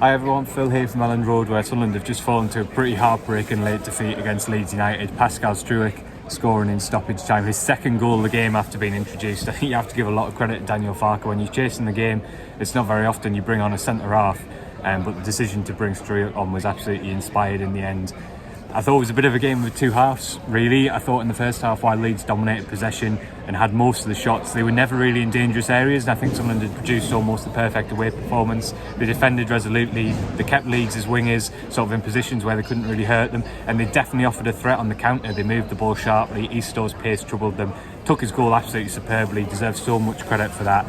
Hi everyone, Phil here from Elland Road, where Sunderland have just fallen to a pretty heartbreaking late defeat against Leeds United. Pascal Struijk scoring in stoppage time, his second goal of the game after being introduced. I think you have to give a lot of credit to Daniel Farke. When you're chasing the game, it's not very often you bring on a centre-half, but the decision to bring Struijk on was absolutely inspired in the end. I thought it was a bit of a game with two halves, really. I thought in the first half, while Leeds dominated possession and had most of the shots, they were never really in dangerous areas, and I think Sunderland had produced almost the perfect away performance. They defended resolutely, they kept Leeds as wingers, sort of in positions where they couldn't really hurt them, and they definitely offered a threat on the counter. They moved the ball sharply, Eastow's pace troubled them, took his goal absolutely superbly, deserves so much credit for that.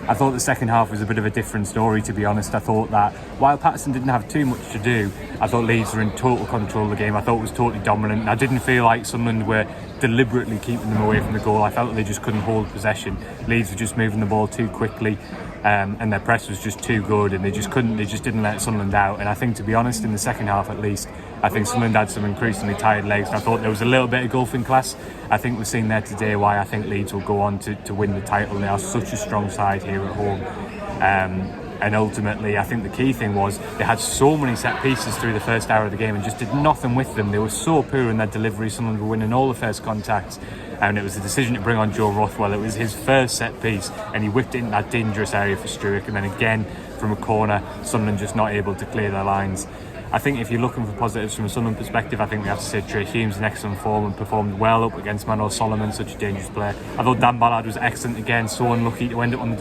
I thought the second half was a bit of a different story, to be honest. I thought that while Patterson didn't have too much to do, I thought Leeds were in total control of the game. I thought it was totally dominant. I didn't feel like Sunderland were deliberately keeping them away from the goal. I felt that they just couldn't hold possession. Leeds were just moving the ball too quickly, and their press was just too good, and they just didn't let Sunderland out. And I think, to be honest, in the second half at least, I think Sunderland had some increasingly tired legs, and I thought there was a little bit of golfing class. I think we're seeing there today why I think Leeds will go on to win the title. They are such a strong side here at home. And ultimately, I think the key thing was they had so many set pieces through the first hour of the game and just did nothing with them. They were so poor in their delivery. Sunderland were winning all the first contacts, and it was a decision to bring on Joe Rothwell. It was his first set piece, and he whipped it in that dangerous area for Struijk, and then again from a corner, Sunderland just not able to clear their lines. I think if you're looking for positives from a Sunderland perspective, I think we have to say Trey Hume's in excellent form and performed well up against Manuel Solomon, such a dangerous player. I thought Dan Ballard was excellent again, so unlucky to end up on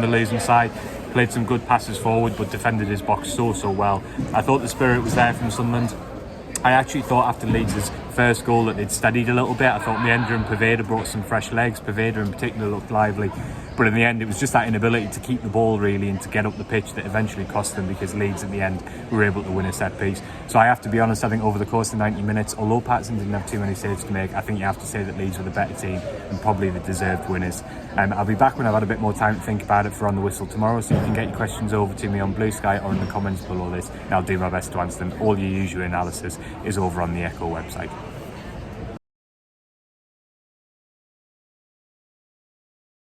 the losing side. Played some good passes forward, but defended his box so well. I thought the spirit was there from Sunderland. I actually thought after Leeds' first goal that they'd steadied a little bit. I thought Meander and Poveda brought some fresh legs. Poveda in particular looked lively. But in the end, it was just that inability to keep the ball really and to get up the pitch that eventually cost them, because Leeds in the end were able to win a set piece. So I have to be honest, I think over the course of 90 minutes, although Patterson didn't have too many saves to make, I think you have to say that Leeds were the better team and probably the deserved winners. I'll be back when I've had a bit more time to think about it for On the Whistle tomorrow, so you can get your questions over to me on Blue Sky or in the comments below this, and I'll do my best to answer them. All your usual analysis is over on the Echo website.